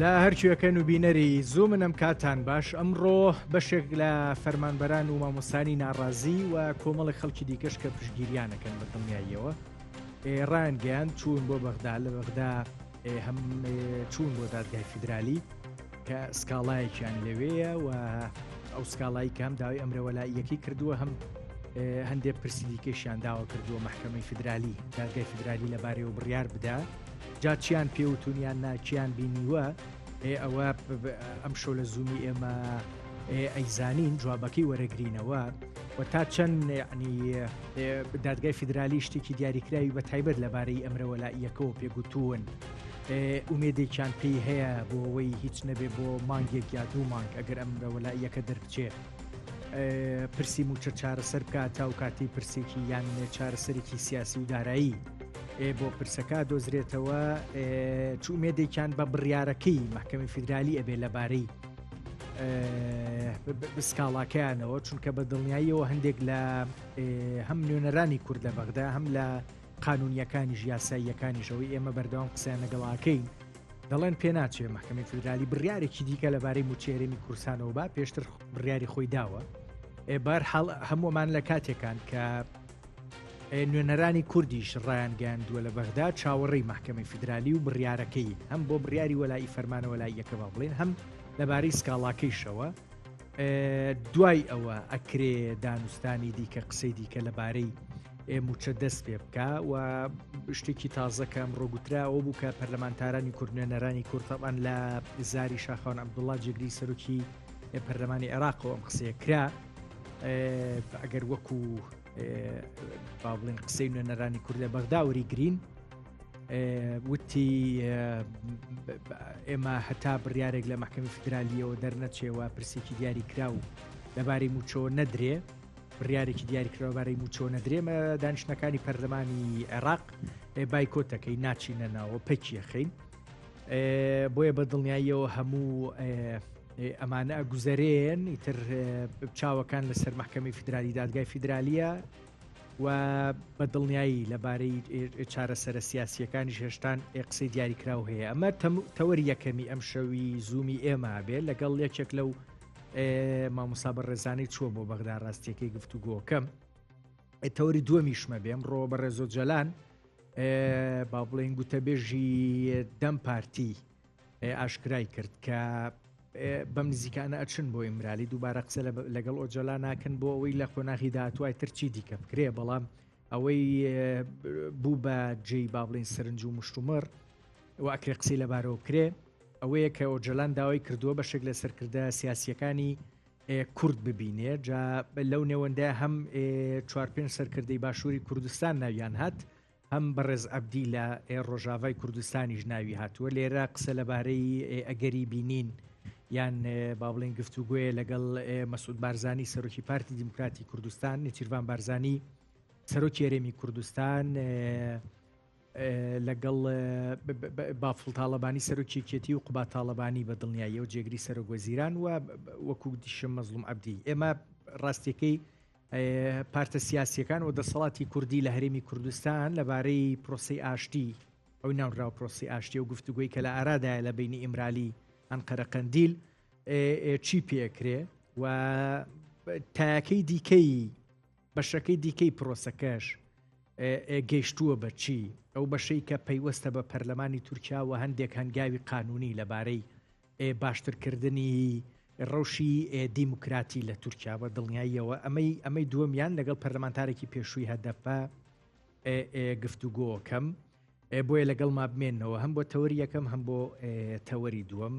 لە هەرکوێکەن و بینەری زوو منم کاتان باش ئەمڕۆ بەشێک لە فەرمانبەران و مامۆستانی ناڕازی و کۆمەڵی خەڵکی دیکەش کە پشتگیریانەکەن بە دڵنیاییەوە ڕایانگەیان چوون بۆ بەغدا لە بەغدا هەم چوون بۆ دادگای فیدرالی کە سکاڵایەکیان لەوەیە و ئەو سکاڵایی کە هەم داوای ئەمرەوەلاییەکەی کردووە هەم هەندێک پرسی دیکەشیان داوا کردووە محکەمەی فیدرالی دادگای فیدرالی لەبارەوە بڕیار بدا جا چیان پێوتونیان ناچیان بینیوە ئەوە ئەم شۆ لە زوومی ئێمە ئەیزانین جوابەکەی وەرەگرینەوە و تا چەند ینی دادگای فیدرالی شتێکی دیاریکراوی بە تایبەت لەبارەی ئەمرەوەلاییەکەەوە پێگوتوون ئومێدێکیان پێی هەیە بۆ ئەوەی هیچ نەبێ بۆ مانگێک یا دوو مانگ ئەگەر ئەمرەوەلاییەکە دەربچێ پرسی موچە چارەسەر بکات تا و کاتی پرسێکی یان چارەسەرێکی سیاسی و دارایی بۆ پرسەکە دۆزرێتەوە چومێدێکیان بە بڕیارەکەی محکەمی فیدرالی ئەبێ لەبارەی سکاڵاکەیانەوە چونکە بە دڵنیاییەوە هەندێک لە هەم نوێنەرانی کورد لە بەغدا هەم لە قانونیەکانی ژیاساییەکانیشەوەی ئێمە بەردەوام قسەیان لەگەڵاکەین دەڵێن پێ ناچێت محکەمی فیدرالی بڕیارێکی دیکە لەبارەی موچێرەمی کورسانەوە با پێشتر بڕیاری خۆی داوە بەرحاڵ هەمومان لە کاتێکان کە نوێنەرانی کوردیش ڕایان گەیاندووە لە بەغدا چاوەڕێی محکەمەی فیدرالی و بڕیارەکەی هەم بۆ بڕیاری وەلایی فەرمانەوەلاییەکە با بڵێن هەم لەبارەی سکاڵاکەیشەوە دوای ئەوە ئەکرێ دانوستانی دیکە قسەی دیکە لەبارەی موچە دەست پێ بکە و شتێکی تازەکە ئەمڕۆگوتراوە بوو کە پەرلەمانتارانی کورد نوێنەرانی کوردتەبان لە زاری شاخەوان عەبدوڵڵا جێگری سەرۆکی پەرلەمانی عێراقەوە ئەم قسەیە کرا ئەگەر وەکو با بڵێن قسەی نوێنەرانی کورد لە بەغدا وەریگرین وتی ئێمە هەتا بڕیارێک لە محکەمی فیدرالیەوە دەرنەچێوە پرسێکی دیاری کرا و لەبارەی موچۆ نەدرێ بڕیارێکی دیاریکراوە بارەی موچۆ نەدرێمە دانیشتەکانی پەرلەمانی عێراق بایکۆتەکەی ناچینە ناوە پەکیەخین بۆیە بە دڵنیاییەوە هەموو ئەمانە گوزەرێن ئیتر چاوەکان لەسەر محکەمی فیدرالی دادگای فیدرالیە و بە دڵنیایی لەبارەی چارەسەرە سیاسیەکانی هێشتان قسەی دیاریکراو هەیە ئەمە تەوەری یەکەمی ئەم شەوی زوومی ئێمە بێت لەگەڵ یەکێک لەو مامۆستا بەڕێزانەی چووە بۆ بەغدا ڕاستیەکەی گفتوگۆکەم تەوەری دووەمیشمە بێم ڕۆ بەڕێزۆ جەلان با بڵێن گوتەبێژی دەم پارتی ئاشکرای کرد کە بەم نزیکانە ئەچن بۆ ئیمرالی دووبارە قسە لەگەڵ ئۆجەلا ناکەن بۆ ئەوەی لە خۆناغی داهاتوای ترچی دیکە بکرێ بەڵام ئەوەی بوو بە جێی با بڵێن سەرنج و مشتومڕ و ئەکرێ قسەی لەبارەوە کرێ ئەوەیە کە ئۆجەلان داوای کردووە بەشێک لە سەرکردە سیاسیەکانی کورد ببینێ جا لەو نێوەندە هەم 4-5 سەرکردەی باشووری کوردستان ناویان هات هەم بەڕێز عەبدی لە ڕۆژاوای کوردستانیش ناوی هاتووە لێرە قسە لەبارەی ئەگەری بینین یان با بڵێن گفتوگوێ لەگەڵ مەسعود بارزانی سەرۆکی پارتی دیموکراتی کوردستان نێچیروان بارزانی سەرۆکی هەرێمی کوردستان لەگەڵ بافڵ تاڵەبانی سەرۆکی یەکێتی و قوبات تاڵەبانی بە دڵنیاییە و جێگری سەرۆک وەزیران و وەکو دیشم مەزلوم عەبدی ئێمە ڕاستیەکەی پارتە سیاسیەکان و دەسەڵاتی کوردی لە هەرێمی کوردستان لەبارەی پرۆسەی ئاشتی ئەوی ناونراوە پرۆسی ئاشتی و گفتوگوی کە لە ئارادایە لە بینی ئیمرالی ئەنقەرە قەندیل چی پێکرێ و تاکەی دیکەی بەشەکەی دیکەی پرۆسەکەش گەیشتووە بە چی ئەو بەشەی کە پەیوەستە بە پەرلەمانی تورکیا و هەندێک هەنگاوی قانونی لەبارەی باشترکردنی ڕەوشی دیموکراتی لە تورکیا بە دڵنیاییەوە ئەمەی دووەمیان لەگەڵ پەرلەمانتارێکی پێشووی هەدەفە گفتوگۆکەم بۆیە لەگەڵ ما بمێنەوە هەم بۆ تەوەری یەکەم هەم بۆ تەوەری دووەم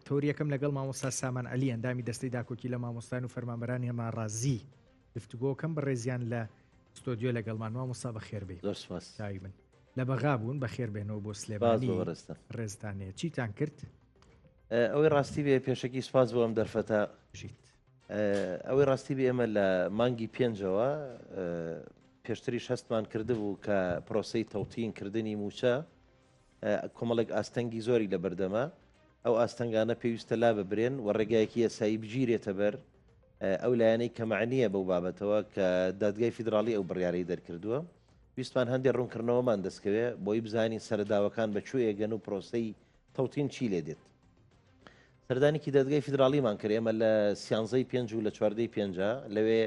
تەوەری یەکەم لەگەڵ مامۆستا سامان عەلی ئەندامی دەستەی داکۆکی لە مامۆستان و فەرمانبەرانی ناڕازی گفتوگۆکەم بەڕێزیان لە ستۆدیۆ لەگەڵمان مامۆستا بەخێربێ چاوی من لە بەغا بوون بەخێر بێنەوە بۆ سلێمانی ڕێزدانەیە چیتان کرد ئەوەی ڕاستی بێ پێشەکی سپاس بۆ ئەم دەرفەتە ئەوەی ڕاستی بێ ئێمە لە مانگی پێنجەوە پێشتری شەستمان کرده بوو کە پرۆسەی تەوتینکردنی موچە کۆمەڵێک ئاستەنگی زۆری لە بەردەمە ئەو ئاستەنگانە پێویستە لا ببرێن و ڕێگایەکی یاسایی بگیرێتە بەر ئەو لایەنەی کە معنیە بەو بابەتەوە کە دادگای فیدراڵی ئەو بڕیارەی دەرکردووە ویستمان هەندێک ڕوونکردنەوەمان دەستکەوێ بۆی بزانین سەرداوەکان بەکوێ ئێگەن و پرۆسەی تەوتین چی لێ دێت سەردانێکی دادگای فیدراڵیمان کرد ئێمە لە 13 و لە 4 لەوێ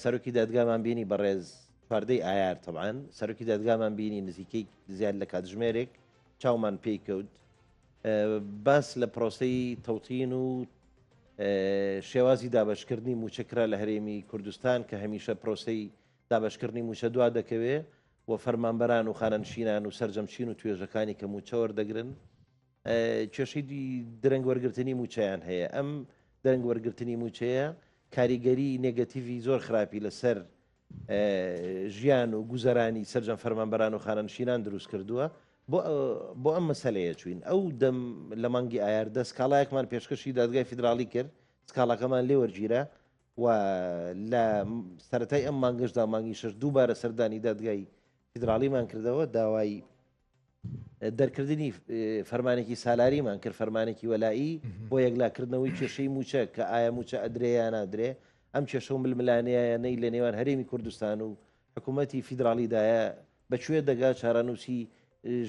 سەرۆکی دادگامان بینی بەڕێز 4 ئایار تەبعاً سەرۆکی دادگامان بینی نزیکەی زیاد لە کاتژمێرێک چاومان پێی کەوت باس لە پرۆسەی تەوتین و شێوازی دابەشکردنی موچەکرا لە هەرێمی کوردستان کە هەمیشە پرۆسەی دابەشکردنی موچە دوا دەکەوێ و فەرمانبەران و خانەنشینان و سەرجەمچین و توێژەکانی کە موچە وەردەگرن کێشەی درەنگ وەرگرتنی موچەیان هەیە ئەم درەنگ وەرگرتنی موچەیە کاریگەری نێگەتیڤی زۆر خراپی لەسەر ژیان و گوزەرانی سەرجەم فەرمانبەران و خانەنشینان دروست کردووە بۆ ئەم مەسەلەیە چوین ئەو دەم لە مانگی ئایاردە سکاڵایەکمان پێشکەشی دادگای فیدراڵی کرد سکاڵەکەمان لێ وەرگیرە و لە سەرەتای ئەم مانگەشدا مانگی شەش دووبارە سەردانی دادگای فیدراڵیمان کردەوە داوای دەرکردنی فەرمانێکی سالاریمان کرد فەرمانێکی وەلایی بۆ یەکلاکردنەوەی کێشەی موچە کە ئایا موچە ئەدرێ یان نادرێ ئەم کێشە و ململانەیەنەی لە نێوان هەرێمی کوردستان و حکوومەتی فیدراڵیدایە بەکوێ دەگا چارەنووسی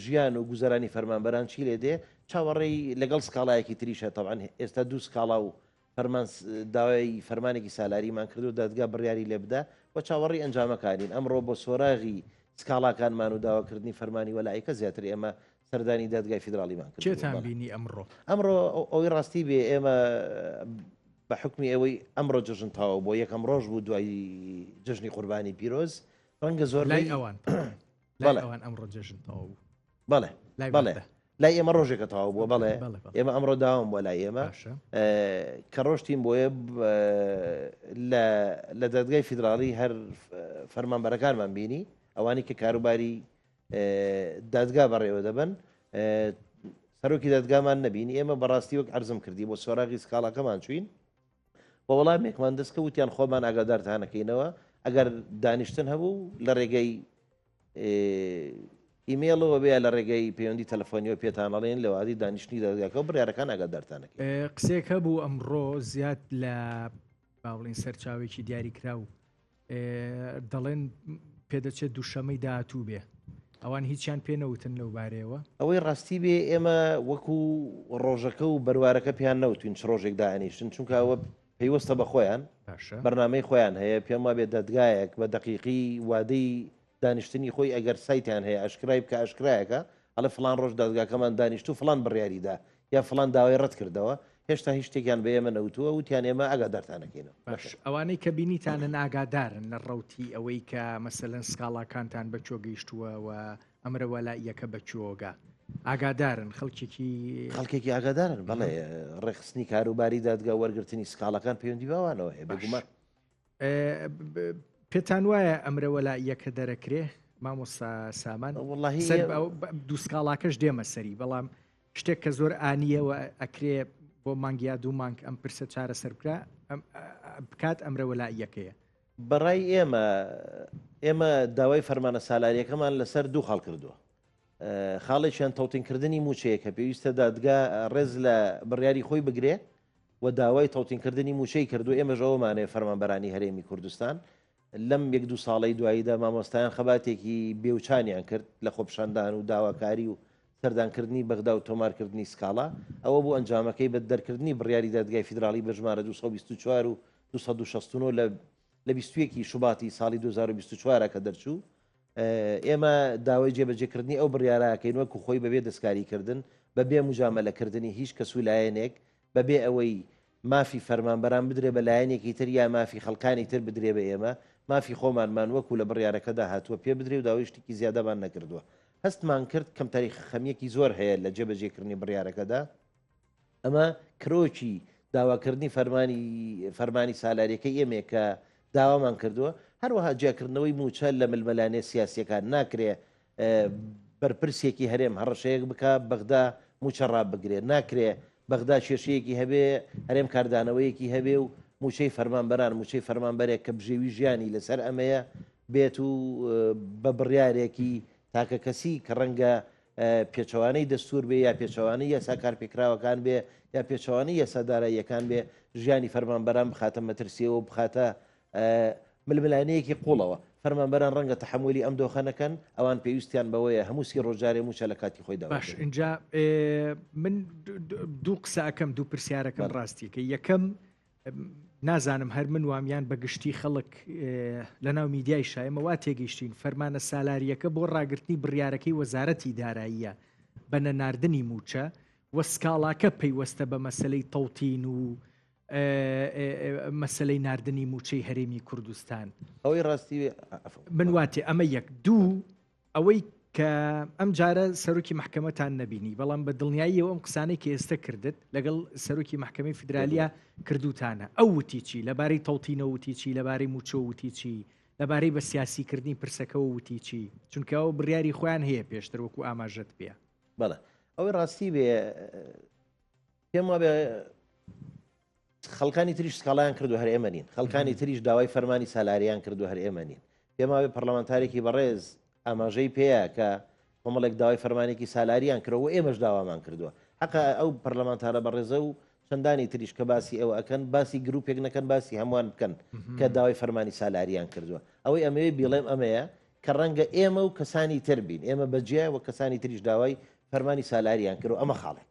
ژیان و گوزەرانی فەرمانبەران چی لێ دێ چاوەڕێی لەگەڵ سکاڵایەکی تریشە تەبعاً ئێستا دوو سکاڵا و داوای فەرمانێکی سالاریمان کرد و دادگا بڕیاری لێ بدە و چاوەڕی ئەنجامەکانین ئەمڕۆ بۆ سۆراغی سکاڵاکانمان و داواکردنی فەرمانی وەلایەکە زیاتر ئێمە سەردانی دادگای فیدراڵیمان کرد چێتان بینی ئەمڕۆ ئەوەی ڕاستی بێ ئێمە بە حکمی ئەوەی ئەمڕۆ جژن تاوە بۆ یەکەم ڕۆژ بوو دوای جژنی قوربانی پیرۆز ڕەنگە زۆر لای ئەوان ئەوان ئەمڕۆ جژن تاوە بوو بەڵێ لای ئێمە ڕۆژێکە تاوە بووە بەڵێ ئێمە ئەمڕۆ داوام بۆ لای ئێمە کە ڕۆشتین بۆیە لە دادگای فیدراڵی هەر فەرمانبەرەکانمان بینی ئەوانی کە کاروباری دادگا بەڕێوە دەبن سەرۆکی دادگامان نەبینی ئێمە بەڕاستی وەک عەرزم کردی بۆ سۆراغی سکاڵەکەمان چوین بە وەڵامێکمان دەستکەوتیان خۆمان ئاگادارتانەکەینەوە ئەگەر دانیشتن هەبوو لە ڕێگەی ئیمێڵەوە بێ لە ڕێگەی پەیوەندی تەلەفۆنیەوە پێتانەڵێن لەوادی دانیشتنی دادگاکە و بڕیارەکان ئاگادارتانەکەین قسێک هەبوو ئەمڕۆ زیاد لە باوڵین سەرچاوێکی دیاری کرا و دەڵێن پێدەچێت دووشەمەی داهاتوو بێ ئەوان هیچیان پێنەوتن لەو بارەیەوە ئەوەی ڕاستی بێ ئێمە وەکو ڕۆژەکە و بەروارەکە پێیان نەوتین چ ڕۆژێک داهێنیشتن چونکە ئەوە پێیوەستە بە خۆیان بەرنامەی خۆیان هەیە پێم وابێت دەدگایەک بە دەقیقی وادەی دانیشتنی خۆی ئەگەر سایتیان هەیە ئەشکرای بکە ئەشکرایەکە ئەڵە فلان ڕۆژ دادگاکەمان دانیشت و فلان بڕیاریدا یا فلان داوای ڕەت کردەوە هێشتا هیچ شتێکیان بە ئێمە نەوتووە وتیان ئێمە ئاگادارتانەکەینەوە ئەوانەی کە بینیتانن ئاگادارن لە ڕەوتی ئەوەی کە مەسەلەن سکاڵاکانتان بەچۆ گەیشتووە و ئەمرە وەلاییەکە بەچۆگە ئاگادارن خەڵکێکی ئاگادارن بەڵێ ڕێخستنی کاروباری دادگا وەرگرتنی سکاڵەکان پەیوەندی باوانەوە هەیە بگومان پێتان وایە ئەمرە وەلاییەکە دەرەکرێ مامۆستا سامان دوو سکاڵاکەش دێمە سەری بەڵام شتێک کە زۆر ئانیەوە ئەکرێ بۆ مانگیا دوو مانگ ئەم پرسە چارە سەر بکرا بکات ئەمرە وەلاییەکەیە بەڕای ئێمە داوای فەرمانە سالاریەکەمان لەسەر دوو خاڵ کردووە خاڵێکیان تەوتینکردنی موچەیە کە پێویستە دادگا ڕێز لە بڕیاری خۆی بگرێ و داوای تەوتینکردنی موچەی کردو ئێمەش ئەومانەیە فەرمانبەرانی هەرێمی کوردستان لەم یەک دوو ساڵی دواییدا مامۆستایان خەباتێکی بێوچانیان کرد لە خۆپشاندان و داواکاری و سەردانکردنی بەغدا و تۆمارکردنی سکاڵا ئەوە بوو ئەنجامەکەی بە دەرکردنی بڕیاری دادگای فیدراڵی بە ژمارە 224 و 269 لە 21 شوباتی ساڵی 2024 کە دەرچوو ئێمە داوای جێبەجێکردنی ئەو بڕیارەکەین وەکو خۆی بەبێ دەستکاریکردن بەبێ مجامەلەکردنی هیچ کەس و لایەنێک بەبێ ئەوەی مافی فەرمانبەران بدرێ بە لایەنێکی تر یا مافی خەڵکانی تر بدرێ بە ئێمە مافی خۆمانمان وەکو لە بڕیارەکەدا هاتووە پێ بدرێ و داوای شتێکی زیادەمان نەکردووە هەستمان کرد کەم تاریخ خەمیەکی زۆر هەیە لە جێبەجێکردنی بڕیارەکەدا ئەمە کرۆکی داواکردنی فەرمانی سالاریەکەی ئێمێ کە داوامان کردووە هەروەها جیاکردنەوەی موچە لە ململانێ سیاسیەکان ناکرێ بەرپرسێکی هەرێم هەڕەشەیەک بکە بەغدا موچە ڕابگرێ ناکرێ بەغدا کێشەیەکی هەبێ هەرێم کاردانەوەیەکی هەبێ و موچەی فەرمانبەران موچەی فەرمانبەرێک کە بژێوی ژیانی لەسەر ئەمەیە بێت و بە بڕیارێکی تاکە کەسی کە ڕەنگە پێچەوانەی دەستور بێ یا پێچەوانەی یاسا کارپێکراوەکان بێ یا پێچەوانەی یاساداراییەکان بێ ژیانی فەرمانبەران بخاتە مەترسیەوە بخاتە ململانەیەکی قوڵەوە فەرمانبەران ڕەنگە تەحملی ئەم دۆخەنەکەن ئەوان پێویستیان بەوەیە هەمووسی ڕۆژارێ موچە لە کاتی خۆی داوا باش اینجا من دوو قسە ئەەکەم دوو پرسیارەکەم ڕاستیکە یەکەم نازانم هەر من وامیان بەگشتی خەڵک لە ناو میدیای شایمەوا تێگەیشتین فەرمانە سالاریەکە بۆ ڕاگررتنی بڕیارەکەی وەزارەتی داراییە بە نەناردنی موچە وە سکاڵاکە پەیوەستە بە مەسلەی تەوتین و مەسلەی ناردنی موچەی هەرێمی کوردستان ئەوەی ڕاستی من واتێ ئەمە یەک دوو ئەوەی کە ئەم جارە سەرۆکی محکەمەتان نەبینی بەڵام بە دڵنیاییەوە ئەم قسانەی کە ئێستا کردت لەگەڵ سەرۆکی محکەمەی فیدرالیە کردوتانە ئەو وتی چی لەبارەی تەوتینە وتی چی لەبارەی موچە وتی چی لەبارەی بە سیاسیکردنی پرسەکەەوە وتی چی چونکە ئەو بڕیاری خۆیان هەیە پێشتر وەکو ئاماژەت پێ بەڵێ ئەوەی ڕاستی بێ پێم وابێ خەڵکانی تریش سکاڵیان کردو هەر ئێمە نین خەڵکانی تریش داوای فەرمانی سالاریان کردو هەر ئێمە نین پێم وابێ پەرلەمانتارێکی بەڕێز ئاماژەی پێەیە کە کۆمەڵێک داوای فەرمانێکی سالاریان کردەوە ئێمەش داوامان کردووە حەقا ئەو پەرلەمانتارە بەڕێزە و چەندانی تریش کە باسی ئەوە ئەکەن باسی گروپێک نەکەن باسی هەمووان بکەن کە داوای فەرمانی سالاریان کردووە ئەوەی ئەمەوێ بیڵێم ئەمەیە کە ڕەنگە ئێمە و کەسانی تر بین ئێمە بەجێ و کەسانی تریش داوای فەرمانی سالاریان کردو ئەمە خاڵێک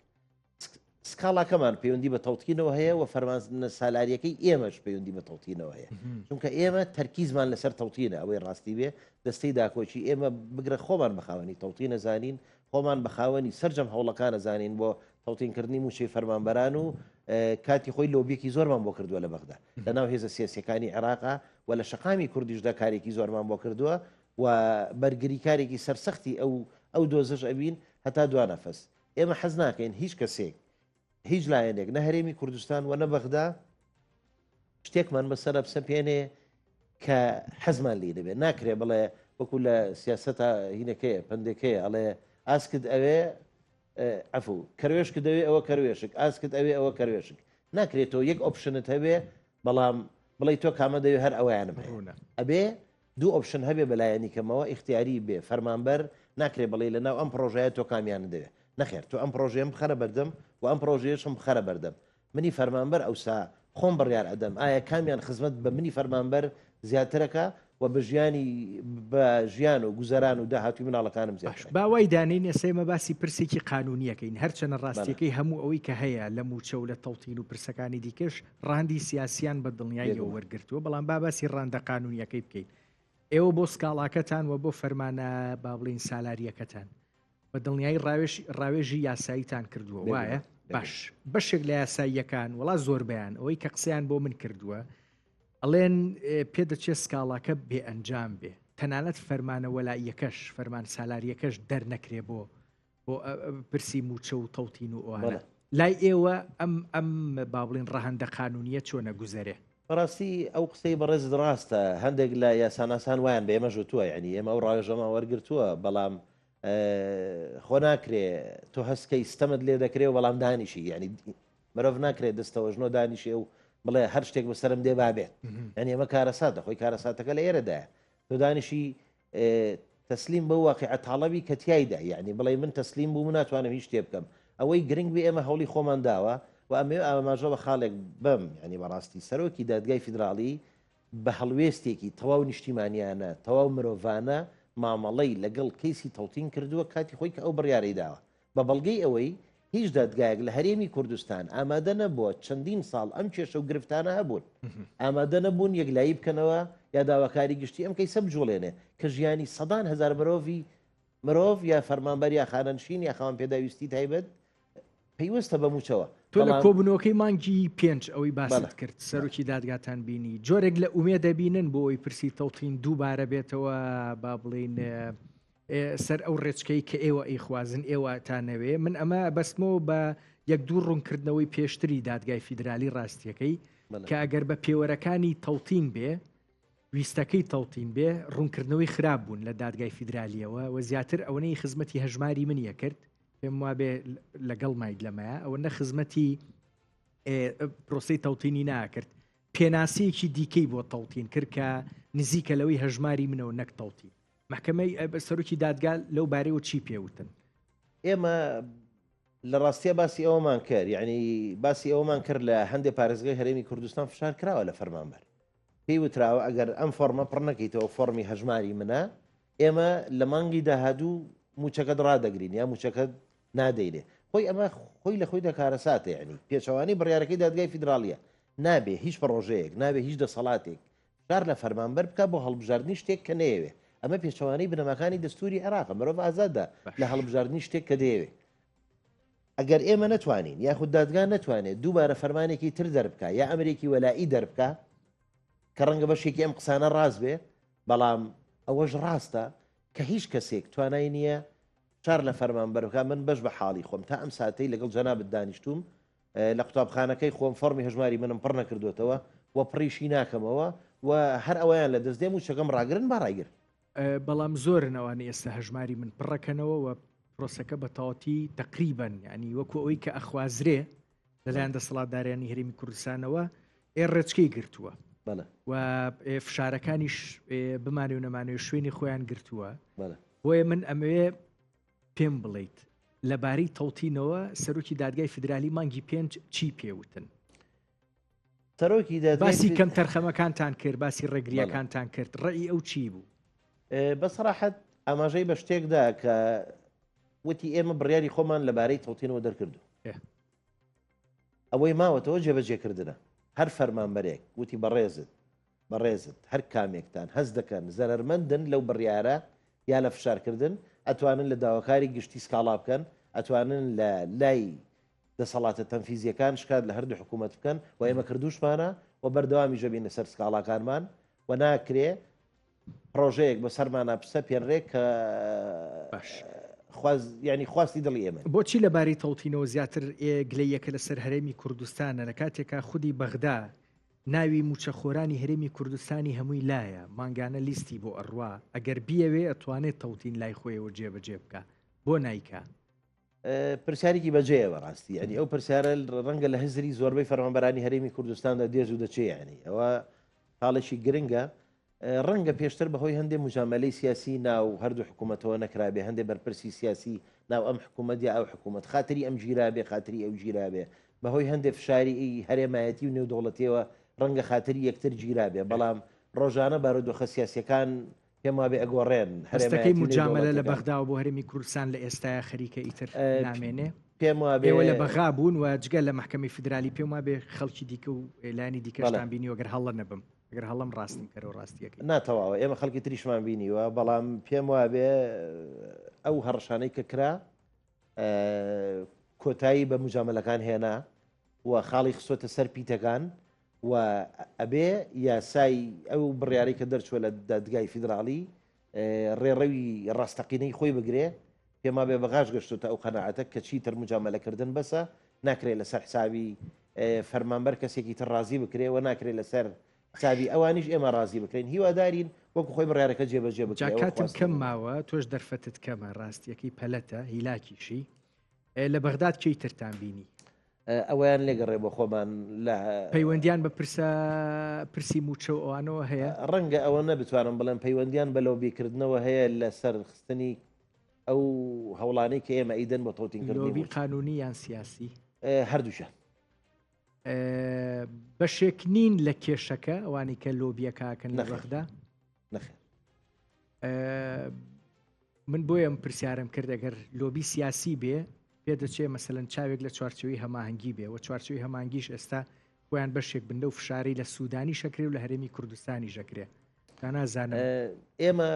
سکاڵاکەمان پەیوەندی بە تەوتینەوە هەیە و فەرمان سالاریەکەی ئێمەش پەیوەندی بە تەوتینەوە هەیە چونکە ئێمە تەرکیزمان لەسەر تەوتینە ئەوەی ڕاستی بێ دەستەی داکۆچی ئێمە بگرە خۆمان بەخاوەنی تەوتینە زانین خۆمان بەخاوەنی سەررجەم هەوڵەکانە زانین بۆ تەوتینکردنی موچەی فەرمانبەران و کاتی خۆی لۆبیێکی زۆرمان بۆ کردووە لە بەغدا لە ناو هێزە سیاسیەکانی عێراقا و لە شەقامی کوردیشدا کارێکی زۆرمان بۆ کردووە و بەرگری کارێکی سەرسەختی ئەو دۆزش ئەبین هەتا دوانەفەس ئێمە حەز ناکەین هیچ کەسێک هیچ لایەنێک نە هەرێمی کوردستان و نە بەغدا شتێکمان بەسەرە بسەپێنێ کە حەزمان لێ دەبێت ناکرێ بڵێ وەکو لە سیاسەتە هینەکەیە پندێکەیە ئەڵێ ئاسکت ئەوێ ئەفوو کەروێشک دەوێ ئەوە کەروێشک ئاسکت ئەوێ ئەوە کەروێشک ناکرێتەوە یەک ئۆپشنت هەبێ بەڵام بڵێ تۆ کامە دەوێ هەر ئەویانم ئەبێ دوو ئۆپشن هەبێ بەلایەنی کەمەوە اختیاری بێ فەرمانبەر ناکرێ بڵێ لەناو ئەم پرۆژەیە تۆ کامیان دەوێت نەخێر تۆ ئەم پرۆژەیەم بخەرە بەردەم و ئەم پرۆژەیەشم بخەرە بەردەم منی فەرمانبەر ئەوسا خۆم بڕیار ئەدەم ئایا کامیان خزمەت بە منی فەرمانبەر زیاترەکە و بە ژیان و گوزەران و داهاتوی مناڵەکانم زیاتر باوای دانین ئێسێمە باسی پرسێکی قانونیەکەین هەرچەنە ڕاستیەکەی هەموو ئەوەی کە هەیە لە موچە و لە تەوتین و پرسەکانی دیکەش ڕاندی سیاسیان بە دڵنیاییەوە وەرگرتووە بەڵام باسی ڕاندە قانونیەکەی بکەین ئێوە بۆ سکاڵاکەتان و بۆ فەرمانە با بڵین سالارریەکەتان بە دڵنیایی ڕاوێژی یاساییتان کردووە وایە باش بەشێک لە یاساییەکان وڵا زۆر بەیان ئەوەی کە قسەیان بۆ من کردووە ئەڵێن پێدەچێت سکاڵاکە بێ ئەنجام بێ تەنانەت فەرمانە وەلاییەکەش فەرمان سالارریەکەش دەرنەکرێ بۆ پرسی موچە و تەوتین و ئەوانە لای ئێوە ئەم با بڵین ڕەهەندە قانونیە چۆنە گوزەرێ بەڕاستی ئەو قسەی بەڕێز ڕاستە هەندێک لە یاساناسان وایان بە ئێمە ژوتووە یعنی ئێمە ئەو ڕاوێژەمە وەرگرتووە بەڵام خۆ ناکرێ تۆ هەستکەی ستەمت لێ دەکرێ و بەڵام دانیشی ینی مرۆڤ ناکرێت دەستەوە ژنۆ دانیشێ و بڵێ هەر شتێک بەسەرم دێ بابێت ینی ئەمە کارەساتە خۆی کارەساتەکە لە ئێرەدایە تۆ دانیشی تەسلیم بە واقعە تاڵەبی کە تایدا یعنی بڵێ من تەسلیم بوو من ناتوانم هیچ شتێ بکەم ئەوەی گرنگ بێ ئێمە هەوڵی خۆمان داوە و ئەماژە بە خاڵێک بم ینی بەڕاستی سەرۆکی دادگای فیدراڵی بە هەڵوێستێکی تەواو نیشتیمانیانە تەواو مرۆڤانە مامەڵەی لەگەڵ کەیسی تەوتین کردووە کاتی خۆی کە ئەو بڕیارەی داوە بە بەڵگەی ئەوەی هیچ دادگایەک لە هەرێمی کوردستان ئامادە نەبووە چەندین ساڵ ئەم کێشە و گرفتانە هەبوون ئامادە نەبوون یەکلایی بکەنەوە یا داواکاری گشتی ئەم کەیسە بجوڵێنێ کە ژیانی سەدان هەزار مرۆڤ یا فەرمانبەر یا خانەنشین یا خاوەن پێداویستی تایبەت پێیوەستە بە موچەوە تۆ لە کۆبنەوەکەی مانگی 5 ئەوەی باست کرد سەرۆکی دادگاتان بینی جۆرێک لە ئومێ دەبینن بۆ ئەوی پرسی تەوتین دووبارە بێتەوە با بڵین سەر ئەو ڕێچکەی کە ئێوە ئەیخوازن ئێوە تانەوێ من ئەمە بەسمەوە بە یەک دوو ڕوونکردنەوەی پێشتری دادگای فیدرالی ڕاستیەکەی کە ئەگەر بە پێوەرەکانی تەوتین بێ ویستەکەی تەوتین بێ ڕوونکردنەوەی خراپ بوون لە دادگای فیدرالیەوە و زیاتر ئەوەی خزمەتی هەژماری منیە کرد پێم وابێ لەگەڵ ماید لەمەیە ئەوە نە خزمەتی پرۆسی تەوتینی ناکرد پێناسەیەکی دیکەی بۆ تەوتین کرد کە نزیکە لەوەی هەژماری منەوە نەک تەوتین محکەمەی سەرۆکی دادگال لەو بارەیەوە چی پێوتن ئێمە لە ڕاستیە باسی ئەومان کرد یعنی باسی ئەومان کرد لە هەندێک پارێزگای هەرێمی کوردستان فشار کراوە لە فەرمانبەر پێی وتراوە ئەگەر ئەم فۆرمە پڕ نەکەیتەوە فۆرمی هەژماری منە ئێمە لە مانگی داهادوو موچەکەت ڕدەگرین یا موچەکەت نادەیرێ خۆی ئەمە خۆی لە خۆی دەکارەساتە یعنی پێچەوانی بڕیارەکەی دادگای فیدراالیە نابێ هیچ پڕۆژەیەک نابێ هیچ دەسەڵاتێک شار لە فەرمانبەر بکە بۆ هەڵبژاردننی شتێک کە نەیەوێ ئەمە پێچەوانەی بنەماکانی دەستوری عێراق مرۆڤ ئازادە لە هەڵبژاردننی شتێک کە دەیەوێ ئەگەر ئێمە نتوانین یاخود دادگا نتوانێت دووبارە فەرمانێکی تر دەربکە یا ئەمریکی وەلائی دەربکە کە ڕەنگە بەشێکی ئەم قسانە ڕاست بێ بەڵام ئەوەش ڕاستە کە هیچ کەسێک توانای نییە چار لە فەرمانبەرەکە من بەش بە حاڵی خۆم تا ئەم ساتەی لەگەڵ جەنابەت دانیشتوم لە قوتابخانەکەی خۆم فەرمی هەژماری منم پڕ نەکردوێتەوە و پڕیشی ناکەمەوە و هەر ئەویان لە دەستدێم و چەکەم ڕاگرن باڕایگر بەڵام زۆرن ئەوانە ئێستا هەژماری من پڕەکەنەوە و پرۆسەکە بە تەواتی تقریبن ینی وەکو ئەوەی کە ئەخوازرێ لەلایەن دەسەڵاتدارانی هەرێمی کوردستانەوە ڕێچکەی گرتووە و فشارەکانیش بمانێ و نەمانێ شوێنی خۆیان گرتووە بۆیە من ئەمەوێ پێم بڵیت لەبارەی تەوتینەوە سەرۆکی دادگای فیدرالی مانگی 5 چی پێوتن باسی کەم تەرخەمەکانتان کرد باسی ڕێگریەکانتان کرد ڕێی ئەو چی بوو بەسەراحەت ئاماژەی بە شتێکدا کە وتی ئێمە بڕیاری خۆمان لەبارەی تەوتینەوە دەرکردو ئەوەی ماوەتەوە جێبەجێکردنە هەر فەرمانبەرێک وتی بەڕێزت هەر کامێکتان هەست دەکەن زەرمەندن لەو بڕیارە یا لە فشارکردن ئەتوانن لە داواکاری گشتی سکاڵا بکەن ئەتوانن لە لای دەسەڵاتە تەنفیزیەکان شکات لە هەردوو حکوومەت بکەن و ئێمە کردوشمانە و بەردەوامی ژەبینە سەر سکاڵاکانمان و ناکرێ پرۆژەیەک بە سەرمانە پسە پێنڕێک کە ینی خواستی دڵی ئێمە بۆچی لەبارەی تەوتینەوە زیاتر گلەیەکە لەسەر هەرێمی کوردستانە لە کاتێکا خودی بەغدا ناوی موچەخۆرانی هەرێمی کوردستانی هەمووی لایە ماگانە لیستی بۆ ئەڕوا ئەگەر بیەوێ ئەتوانێت تەوتین لای خۆیەوە جێبەجێ بکە بۆ نایکە پرسیارێکی بەجێەوە ڕاستی ینی ئەو پرسیارە ڕەنگە لە هەزری زۆربەی فەرمانبەرانی هەرێمی کوردستاندا دێز و دەچێ ینی ئەوە حاڵێکی گرنگە ڕەنگە پێشتر بەهۆی هەندێک مجاملەی سیاسی ناو هەردوو حکوومەتەوە نەکرابێ هەندێک بەرپرسی سیاسی ناو ئەم حکوومەت یا ئەو حکوومەت خاتری ئەم گیرابێ خاتری ئەو گیرابێ بەهۆی هەندێک فشاری هەرێمایەتی و نێودوڵەتیەوە ڕەنگە خاتری یەکتر گیرابێ بەڵام ڕۆژانە بارودۆخە سیاسیەکان پێم وابێ ئەگۆڕێن هەرێمەکەی مجاملە لە بەغدا و بۆ هەرێمی کوردستان لە ئێستاە خەریکە ئیتر نامێنێ پێم وابێ لە بەغا بوون و جگە لە محکەمی فیدرالی پێم وابێ خەڵکی دیکە و ئێلانی دیکەشتان بینی وەگەر هەڵە نەبم ئەگەر هەڵم ڕاستم کەرەوە ڕاستیەکە ناتەواوە ئێمە خەڵکی تریشمان بینیوە بەڵام پێم وابێ ئەو هەڕشانەی کە کرا کۆتایی بە مجاملەکان هێنا و خاڵی خسۆتە سەر پیتەکان و ئەبێ یاسای ئەو بڕیارەی کە دەرچووە لە دادگای فیدرالی ڕێڕەوی ڕاستەقینەی خۆی بگرێ پێما بێ بەغاش گەشتوتە ئەو قەناعەتە کە چیتر مجاملەکردن بەسە ناکرێت لەسەر حسابی فەرمانبەر کەسێکی تر ڕازی بکرێ و ناکرێت لەسەر حسابی ئەوانیش ئێمە ڕازی بکرێن هیوادارین وەکو خۆی بڕیارەکە جێبەجێ بکرێت کاتم کەم ماوە تۆش دەرفەتت کەمە ڕاستیەکەی پەلەتە هیلاکیشی لە بەغداد کەی ترتان بینی ئەویان لێگەڕێ بۆ خۆمان لە پەیوەندیان بە پرسی موچە و ئەوانەوە هەیە ڕەنگە ئەوە نەبتوانم بڵێن پەیوەندیان بەلەو بیکردنەوە هەیە لەسەر خستنی ئەو هەوڵانەی کە ئێمە ئیدەن بۆ تەوتینکردنی قانونی یان سیاسی هەردووشە بەشێک نین لە کێشەکە ئەوانی کە لۆبیەکەکەن لە بەغدا نەخێر من بۆیە ئەم پرسیارم کرد ئەگەر لۆبی سیاسی بێ پێ دەچێ مەسەلەن چاوێک لە چوارچەوەی هەماهەنگی بێ و چوارچەوەی هەماهەنگیش ئێستا خۆیان بەشێک بن لەو فشاری لە سوودانی شەکرێ و لە هەرێمی کوردستانی ژەکرێ تا نازانم ئێمە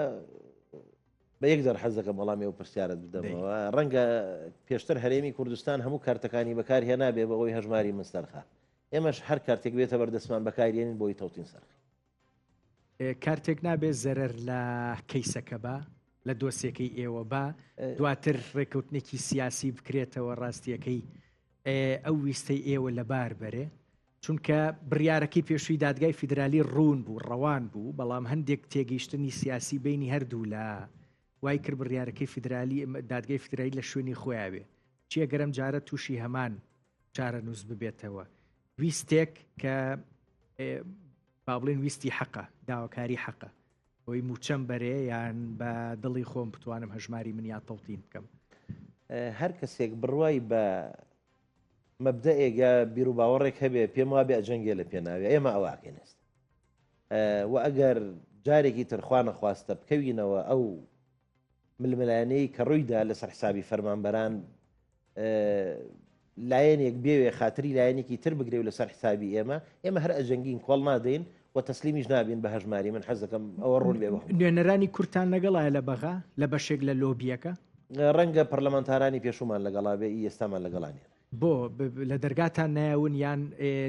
بە یەک دەر حەز دەکەم وەڵامی ئەو پرسیارت بدەمەوە ڕەنگە پێشتر هەرێمی کوردستان هەموو کارتەکانی بەکار هێنابێ بەهۆی هەژماری مستەرخە ئێمەش هەر کارتێک بێتە بەردەستمان بەکارێنین بۆی تەوتین سەرخی کارتێک نابێ زەرەر لە کەیسەکە بە لە دۆسیەکەی ئێوە بە دواتر ڕێکەوتنێکی سیاسی بکرێتەوە ڕاستیەکەی ئەو ویستەی ئێوە لەبار بەرێ چونکە بڕیارەکەی پێشووی دادگای فیدرالی ڕوون بوو ڕەوان بوو بەڵام هەندێک تێگەیشتنی سیاسی بینی هەردوو لە وای کرد بڕیارەکەی فیدرالی دادگای فیدرالی لە شوێنی خۆیاوێ چیە گەرم جارە تووشی هەمان چارە نووس ببێتەوە ویستێک کە با بڵێن ویستی حەقە داواکاری حەقە ئەوی موچەم بەرێ یان بە دڵی خۆم بتوانم هەژماری من یا تەوتین بکەم هەر کەسێک بڕوای بە مەبدەئێک یا بیر و باوەڕێک هەبێ پێم وابێ ئەجەنگێ لە پێناوێ ئێمە ئەوواکەێنست و ئەگەر جارێکی ترخوا نەخواستە بکەوینەوە ئەو ململانەی کە ڕوویدا لەسەر حسابی فەرمانبەران لایەنێک بێوێ خاتری لایەنێکی تر بگرێ و لەسەر حسابی ئێمە هەر ئەجەنگین کۆڵ نادەین و تەسلیمیش نابین بە هەژماری من حەزەکەم ئەوە ڕوون لێ نوێنەرانی کورتان لەگەڵایە لە بەغا لە بەشێک لە لۆبیەکە ڕەنگە پەرلەمانتارانی پێشومان لەگەڵابێ ئێستامان لەگەڵانیان بۆ لە دەرگاتان نایون یان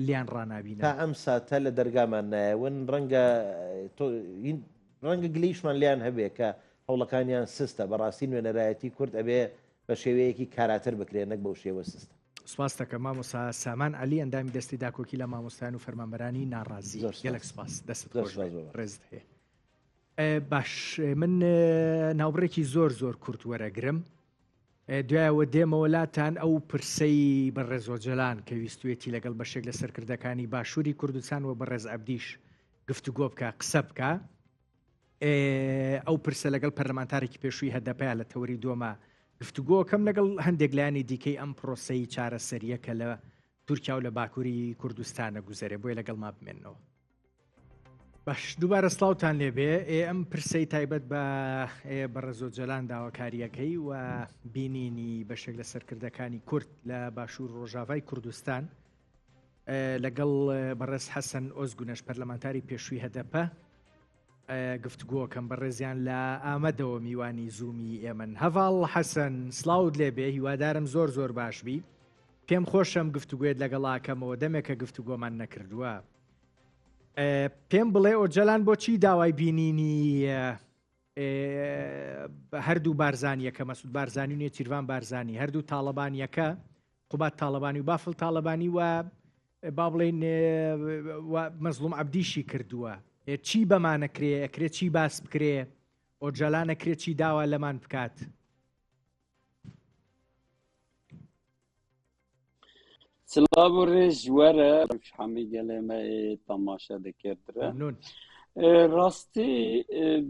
لیان ڕنابین تا ئەم ساتە لە دەرگامان نایون ڕەنگە گلیشمان لیان هەبێ کە هەوڵەکانیان سستە بەڕاستی نوێنەرایەتی کورد ئەبێ بە شێوەیەکی کاراتر بکرێن نەک بەو شێوە سستە. سپاس دەکەم مامۆستا سامان عەلی ئەندامی دەستی داکۆکی لە مامۆستایان و فەرمانبەرانی ناڕازی گەلێک سپاس دەست ڕێزت هەیە. باش من ناوبڕێکی زۆر کورت وەرەگرم دوایەوە دێمەوەلاتان ئەو پرسەی بەڕێزۆجەلان کە ویستوێتی لەگەڵ بەشێک لە سەرکردەکانی باشووری کوردستان و بەڕێز عەبدیش گفتوگۆ بکە قسە بکە ئەو پرسە لەگەڵ پەرلەمانتارێکی پێشووی هەدەپەیە لە تەوەری دۆمە گفتوگۆکەم لەگەڵ هەندێک لایانی دیکەی ئەم پرۆسەی چارەسەریە کە لە تورکیا و لە باکووری کوردستانە گوزەرێ بۆیە لەگەڵ ما بمێنەوە. باش دووبارە سڵاوتان لێبێ ئەم پرسەی تایبەت بە بەڕێزۆجەلان داواکاریەکەی و بینینی بەشێک لە سەرکردەکانی کورد لە باشوور ڕۆژاوای کوردستان لەگەڵ بەڕێز حەسەن ئۆزگونەش پەرلەمانتاری پێشووی هەدەپە گفتگۆکەم بەڕێزیان لە ئامەدەوە میوانی زوومی ئێمن. هەڤاڵ حەسەن سڵاوت لێبێ هیوادارم زۆر باش بی. پێم خۆشم گفتوگوێت لەگەڵاکەمەوە دەمێکە گفتوگۆمان نەکردووە. پێم بڵێ ئۆجەلان بۆچی داوای بینینی هەردوو بارزانیەکە مەسعود بارزانی و نێچیروان بارزانی هەردوو تاڵەبانیەکە قوبات تاڵەبانی و بافڵ تاڵەبانی و با بڵێن مەزلوم عەبدیشی کردووە. چی بەمانەکرێ ئەکرێت چی باس بکرێ ئۆجەلان ئەکرێت چی داوا لەمان بکات؟ سلام و ڕێژ وەرە هەمی گەلێمە تەماشا دەکردرە ڕاستی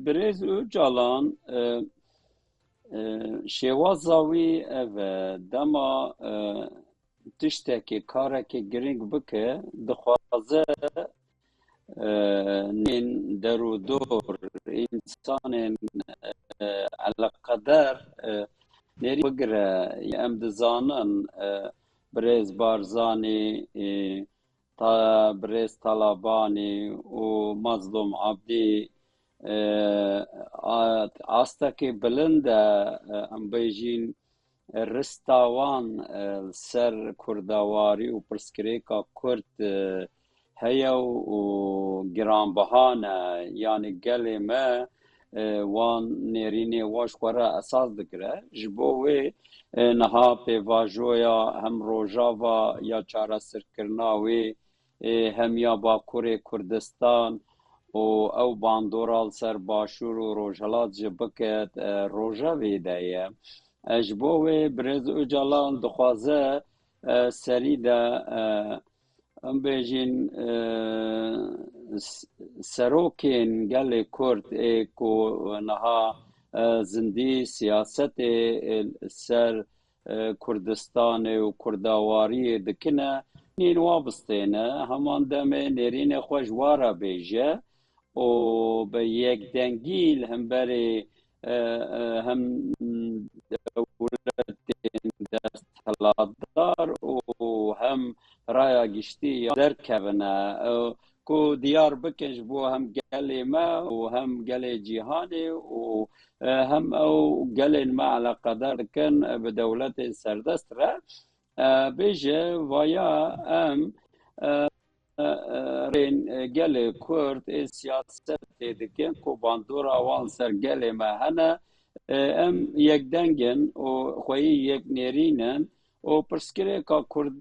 برێز و جاڵان شێوازاوی ئەڤە دەما تشتێکی کارێکی گرنگ بکە دخوازە نین دەرو دۆر ئینسانێن عەلەقەدەر نێری بگرە ئەم دزانن برێز بارزانی تا برێز تاڵابانی و مەزلوم عەبدی ئاستەکی بلندە ئەم بێژین ڕستاوان سەر کورداواری و پرسکرێکا کورد هەیە و گرانبەهانە یانی گەلێ me wan nêrînê waş xwe re esas dikire ji bo wê niha pêvajoya hem rojava ya çareserkirina wê hem ya Bakurê Kurdistan û ew bandora li ser başûr û rojhilat ji bike rojevê de ye. Ji bo wê Birêz Öcalan dixwaze serî de em bêjin serokên gelê Kurd ê ku niha zindî siyasetê ser Kurdistanê û kurdawariyê dikine nîn wabistêne heman demê nêrînê xwe ji wa re bêje û bi yekdengî li hemberî hem dewletên desthilatdar û hem raya giştî derkevine ku diyar bikin ji bo hem gelê me û hem gelê cîhanê û hem ew gelên me eleqedar dikin bi dewletên serdest re bêje vaya em rên gelê Kurd ê siyasetê dikin ku bandora wan ser gelê me hene em yekdengin û xweyî yeknêrînin û pirsgirêka Kurd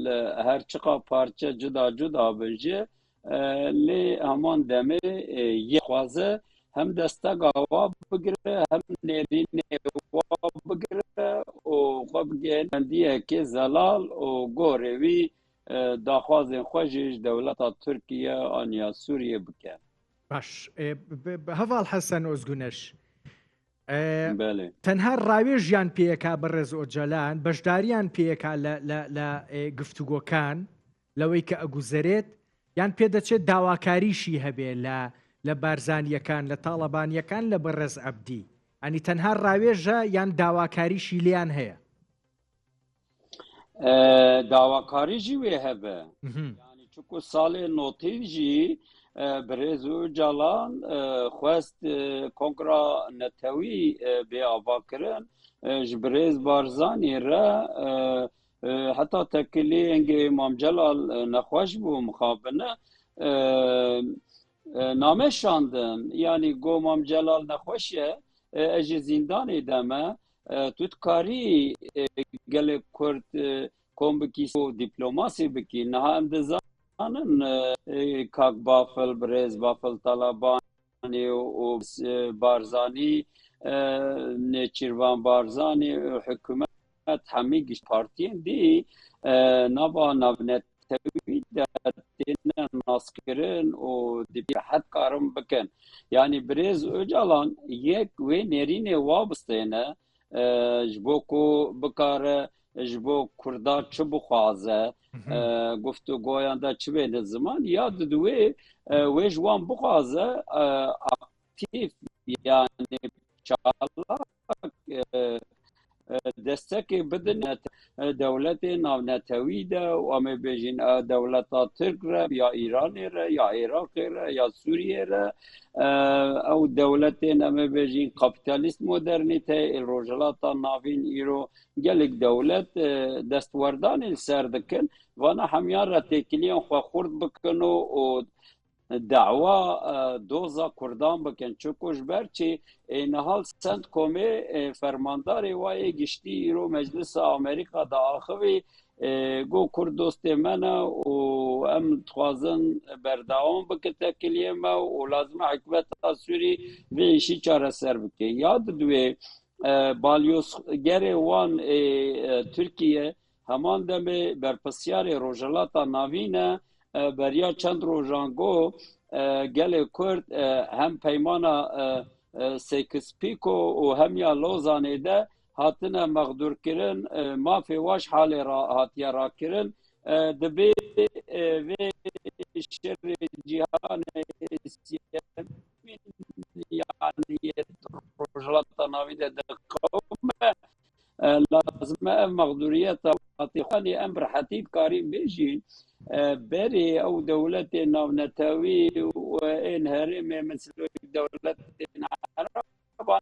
li her çiqa parçe cuda cuda bin jî lê heman demê yê hem desteka wa bigire hem nêrînê wa bigire û xwe bige bendiyekê zelal û gorê wî daxwazên xwe jî ji dewleta Tirkiye aniya Sûriye bike. باش هەڤاڵ حەسەن ئۆزگونەش بله تەنها ڕاوێژیان پێیەکا بەڕێز ئۆجەلان بەشداریان پێیەکا لە گفتوگۆکان لەوەی کە ئەگوزەرێت یان پێدەچێت داواکاریشی هەبێ لە بارزانیەکان لە تاڵەبانیەکان لە بەڕێز عەبدی ئەنی تەنها ڕاوێژە یان داواکاریشی لیان هەیە داواکاریجی وێ هەبێ ینی چونکو ساڵێ نۆتî jî birêz û calan xwest Kongra Netewî bêavakirin ji birêz Barzanî re heta tekiliyê Mam Celal nexweş bû mixabine nameşandin yanî got Mam Celal nexweş ye ez ji zîndanê de me tu dikarî gelek Kurd kom bikî dîplomasî bikî niha em dizanin Kak Bafil birêz Bafil Talabanî û Barzanî Nêçîrvan Barzanî hikûmet hemî giş partiyên dî nava navnetewî de têne naskirin û dibîhet karin bikin yanî birêz Öcalan yek wê nêrînê wa bistêne ji bo ku bikare ji bo Kurda çi bixwaze guftûgoyan de çi bêne ziman ya didwê wê ji wan bixwaze aktif yanî çalak destekê bidin dewletê navnetewî de û em ê bêjin dewleta Tirk re ya Îranê re ya Iraqê re ya Sûriyê re ew dewletên em ê bêjin kapitalîst modernîteyê rojhilata navîn îro gelek dewlet destwerdanê li ser dikin vana hemiyan re têkiliyên xwe xurt bikin û da'wa doza Kurdan bikin çuko ji ber çi nihal CENTCOMê fermandarê wayê giştî îro Meclisa Amerîka da axivî got Kurd dostê me ne û em dixwazin berdewam bikin tekiliyê me û lazim e hikûmeta Sûrî vê îşî çareser bike ya didwê balyozgerê wan Tirkiye heman demê berpirsiyarê rojhilata navî ne beriya çend rojan got gelê Kurd hem peymana Sêkspîko û hem ya Lozanê de hatine mexdûrkirin mafê waş halê hatiye rakirin dibe vê şerê cîhanê yanî rojhilata navî de diqewme lazim e ev mexdûriyeta hatîxwanî em bi rehetî dikarîn bêjin berê ew dewletên navnetewî û ên herêmê misl dewletên Eraban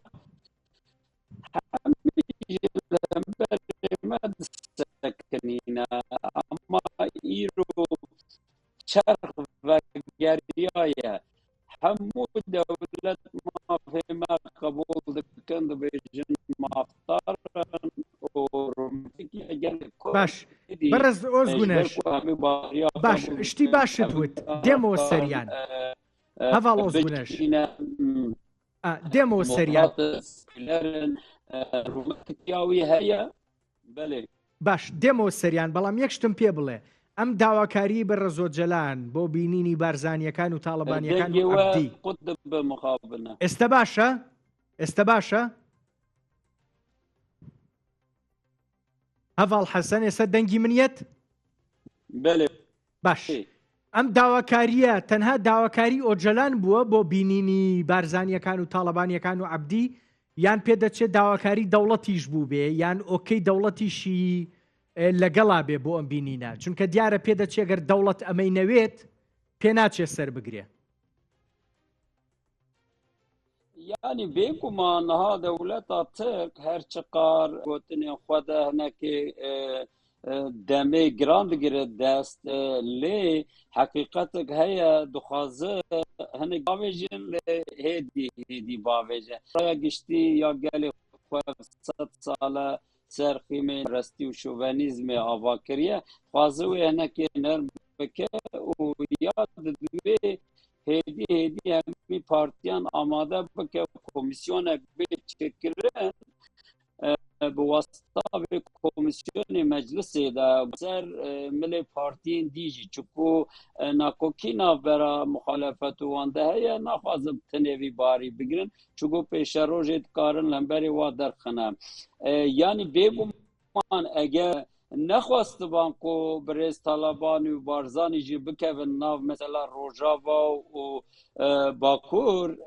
hemî ji hemberê me disekinîne ama îro çerx vegeriya ye hemû dewlet mafê me qebûl dikin dibêjin mafdarin û rûmetikiye gelek Kurd باش بەڕێز ئۆزگونەش باش شتی باشت وت دێمەوە سەریان هەڤاڵ ئۆزگونەش دێمەوە سەریان ڕوومەتیاوی هەیە بەڵێ باش دێمەوە سەریان بەڵام یەک شتم پێ بڵێ ئەم داواکاری بە ڕەزۆجەلان بۆ بینینی بارزانیەکان و تاڵەبانیەکان و عەبدی ئێستا باشە ئێستا باشە هەڤاڵ حەسەن ئێستا دەنگی منیەت بەڵێ باش ئەم داواکاریە تەنها داواکاری ئۆجەلان بووە بۆ بینینی بارزانیەکان و تاڵەبانیەکان و عەبدی یان پێدەچێت داواکاری دەوڵەتیش بوو بێ یان ئۆکەی دەوڵەتیشی لەگەڵا بێ بۆ ئەم بینینە چونکە دیارە پێدەچێت گەر دەوڵەت ئەمەی نەوێت پێ ناچێت سەر بگرێ yani bêguman niha dewleta Tirk her çiqar gotinên xwe de hinekê demê giran digire dest lê heqîqetek heye dixwaze hinek bavêjin lê hêdî bavêje raya giştî ya gelê xwe sed sale ser xîmên restî û şovenîzmê ava kiriye xwaze wê hinekê nerm bike û ya divê hêdî hemî partiyan amade bike komisyonek bê çêkirin bi wasta vê komisyonê meclisê de ser milê partiyên dî jî çuku nakokîna bera muxalefet û wan de heye naxwazim tinê vî barî bigirin çuku pêşerojê dikarin lemberê wa derxine yanî bêguman eger نخواست بانکو برز طالبانی و بارزانی جی بکوین ناو مثلا روجاوا و باکور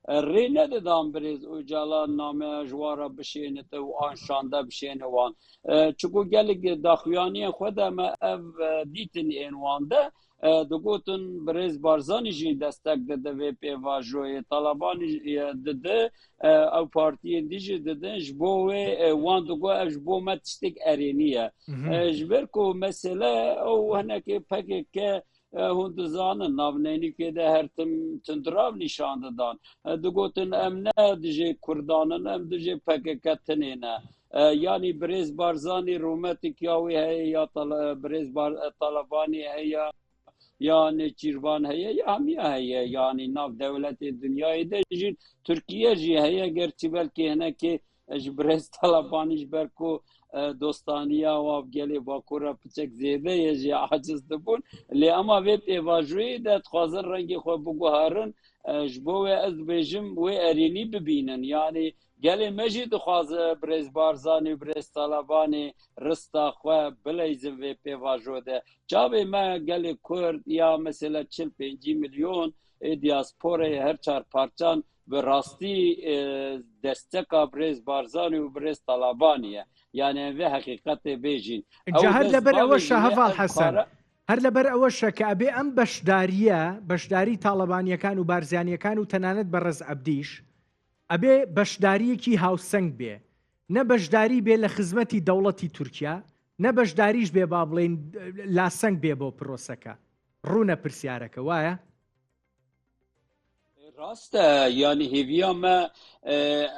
ری ندادم برز او جالا نامه جوارا بشینت و آن شانده بشینه وان چکو گلگ داخویانی خود اما او دیتن اینوانده دگوتن برز بارزانی جی دستک داده و پیواجوی طالبانی داده او پارتی دیجی داده جبو وان دگو او جبو ما تشتک ارینیه جبر کو مسئله او هنکی پکه که هندزان ناونینی که ده هر تندراو نشان دادن دگوتن امنه دیجی کردانن ام دیجی پکه کتنینه یعنی برز بارزانی رومتی کیاوی هی یا برز طالبانی هی یا نچیروان هی یا همیه هی یعنی ناو دولت دنیای ده جی ترکیه جی هی گرچی بلکه هنه که برز طالبانیش برکو دوستانیا و افگلی باکورا پچک زیده یه جی عاجز دبون لی اما وی پیواجوی ده خوازن رنگی خواه بگو هارن جبو از بیجم وی ارینی ببینن یعنی گلی مجی دخوازه برز بارزانی برز طالبانی رستا خواه بلیزم وی پیواجو ده جاوی ما گلی کرد یا مثلا 45 میلیون دیاسپوره هر چار پارچان به راستی دستکا برز بارزانی و برز طالبانیه يعني في حقيقة بيجين هر لبر أوشة هفال حسن هر لبر أوشة كأبي أم بشداري طالبانيا كانوا بارزانيا كانوا تنانت برز عبديش أبي بشداري كي هاوسنگ بي نبشداري بي لخزمتي دولتي تركيا نبشداريش بي بابلين لاسنگ بي بو پروسكا رونا برسيارك وايا راست يعني هیویا ما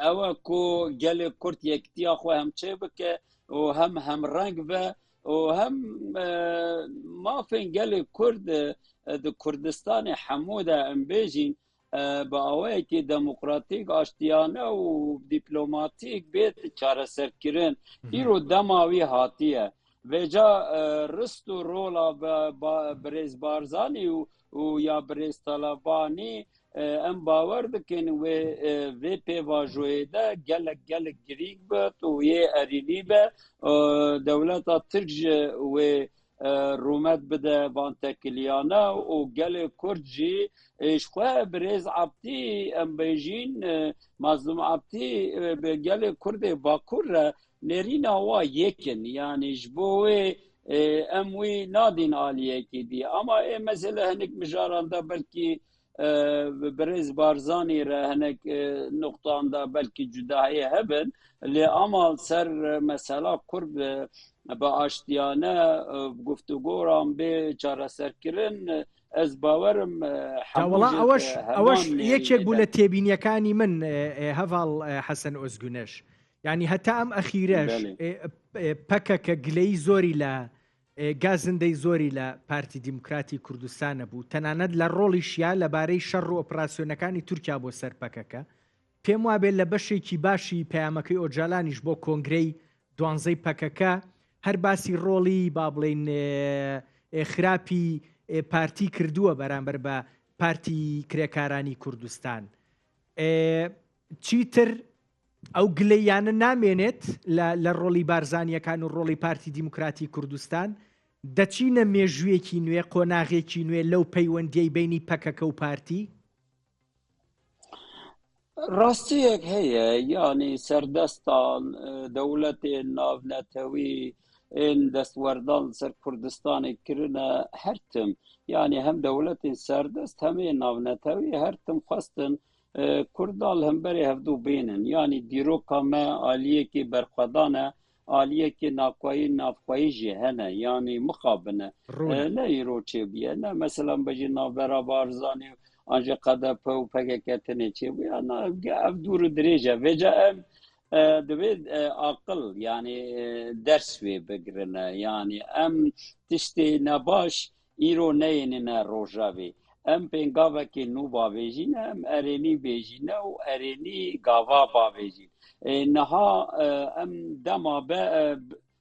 او کو گل کرد یکتیا خو هم چه بکه و هم رنگ و هم ما فين گل کرد د کردستان حموده ام بیجین با اوه که دموکراتیک آشتیانه و دیپلوماتیک بیت چاره سرکرین ایرو دماوی هاتیه و جا رست و رولا برز بارزانی و یا برز طالبانی ام باور دکن و پیواجوی ده گلک گریگ بد و یه ارینی به دولت ترج و رومت بده بان تکلیانه و گل کرجی اشخواه برز عبتی ام بیجین مظلوم عبتی به گل کرد باکور نرین آوا یکن یعنی جبوه اموی نادین آلیه کی دی اما مثلا هنک مجارانده بلکی برز بارزانی را هنک نقطان دا بلکی جدایی هبن لی اما سر مثلا کرد با آشتیانه گفتگو رام به چاره سر کرن از باورم اوش یەکێک بوو لە تێبینیەکانی من هەڤاڵ حەسەن ئۆزگونەش یعنی هەتا ئەم ئەخیرەش پەکەکە گلەی زۆری لە گازندەی زۆری لە پارتی دیموکراتی کوردستانە بوو تەنانەت لە ڕۆڵیشیا لەبارەی شەڕ و ئۆپراسیۆنەکانی تورکیا بۆ سەر پەکەکە پێم وابێت لە بەشێکی باشی پەیامەکەی ئۆجالانیش بۆ کۆنگرەی دوانزەی پەکەکە هەر باسی ڕۆڵی با بڵێن خراپی پارتی کردووە بەرامبەر بە پارتی کرێکارانی کوردستان چیتر ئەو گلەیانە نامێنێت لە ڕۆڵی بارزانیەکان و ڕۆڵی پارتی دیموکراتی کوردستان دەچینە مێژوویەکی نوێ قۆناغێکی نوێ لەو پەیوەندیەی بینی پەکەکە و پارتی ڕاستیەک هەیە یعنی سەردەستان دەوڵەتێ ناونەتەوی این دستوردان سر کردستان کرنه هرتم یعنی هم دولت سردست همه ناونتوی هرتم خواستن کردال هم بری هفدو بینن یعنی دیروکا ما آلیه که برخدانه آلیه که نافقایی جهنه یعنی مخابنه نه ایرو چه بیه نه مثلا بجی نافبرا بارزانی آنجا قدپه و پککتنه چه بیه نه اف دور دریجه وجه دوید عقل یعنی درس وی بگرنه یعنی ام تشتی نباش ایرو نینه روژاوی ام پنگاوه که نو باویجین ام ارینی بیجینه و ارینی گاوا باویجین نها ام دما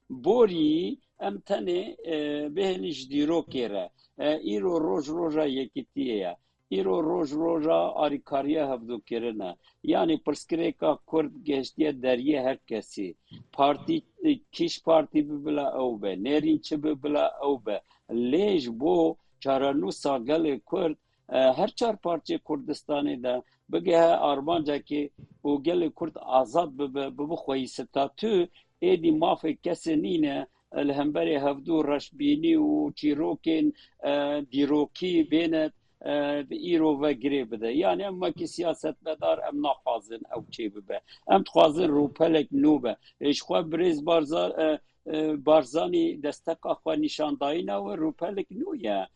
بوری ام تنه بهنش دیرو کره ایرو روژا یکیتیه ایرو روژا آریکاریه هفدو کرنه یعنی پرسکریکا کرد گشتیه دریه هر کسی پارتی کیش پارتی ببلا او به نرین چه ببلا او به لیج بو چارانو ساگل کرد هر چار پارچه کردستانی ده بگه آرمانجا که او گل کرد آزاد بخوایی ستاتو ایدی مافی کسی نینه الهمبری هفدو رشبینی و چیروکین دیروکی بینت ایرو و گری بده یعنی اما که سیاست مدار ام نخوازن او چی ببه ام تخوازن روپلک نوبه اشخوا بریز بارزانی دستک اخوا نشاندایی نو روپلک نویه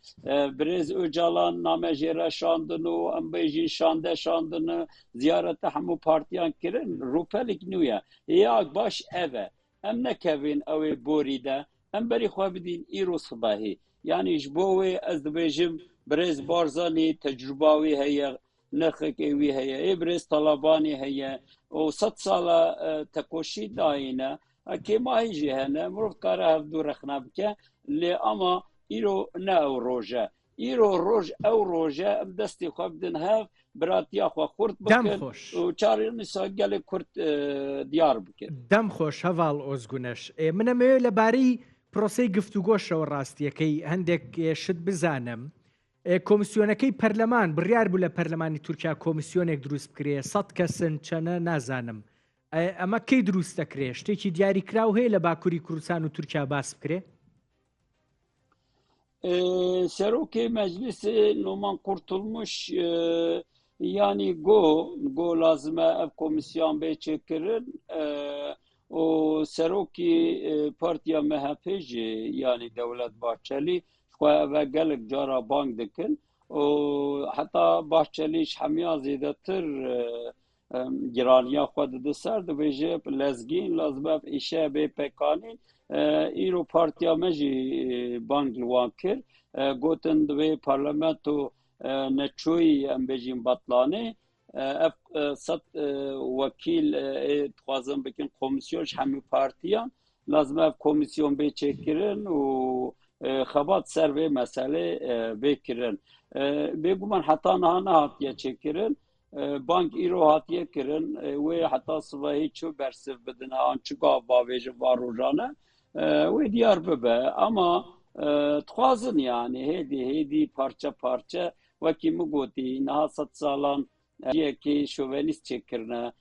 بریز اوجالان نامه جیره شاندنو ام بیجین شانده شاندنو زیارت همو پارتیان کرن روپلک نویه یا باش اوه ام نکوین اوی بوریده ام بری خواه بدین ایرو صباحی یعنی جبوه از دبیجم برز بارزانی تجرباوی هيا نرخك وی هيا ابرز طلباني هيا و 100 ساله تکوشی داینه که ما هیچی هنه مروف کاره هفدو رخنا بکه لی اما ایرو نه او روژه ایرو روژ او روژه ام دستی خواه بدن هف براتیا خواه خورد بکن و چاری نسا گل کرد دیار بکن دم خوش هەواڵ ئۆزگونەش منەمەوێت لەبارەی پرۆسەی گفتوگۆشەوە ڕاستیەکەی هەندێک شت بزانم کۆمیسیۆنەکەی پەرلەمان بڕیار بوو لە پەرلەمانی تورکیا کۆمیسیۆنێک دروست بکرێ 100 کەسن چەنە نازانم ئەمە کەی دروست دەکرێ شتێکی دیاری کراو هەیە لە باکووری کوردستان و تورکیا باس بکرێ سەرۆکی مەجلیس نۆمان قورتulmuş yani go lazime ev komisyon bê çêkirin û serokî partiya MHP jî yani Devlet Bahçeli xwe ev gelek cara bang dikin û heta Bahçeli ji hemiya zêdetir giraniya xwe dide ser dibêje lezgîn lazim ev îşe bê pekanîn îro partiya me jî bang li wan kir gotin divê parlamento نچوی ام بجیم بطلانه اف صد وکیل خوازم بکن کمیسیونش همه پارتیان لازم اف کمیسیون به چکرن و خبات سر به مسئله بکرن بگو من حتی نه هاتیه چکرن بانک ایرو هاتیه کرن و حتی صبحی چو برسف بدنه آنچگاه باویج واروجانه و دیار ببه اما تخوازن yani هیدی parça parça وکی مگوتی نه 100 سالان که شوونیست چکرنه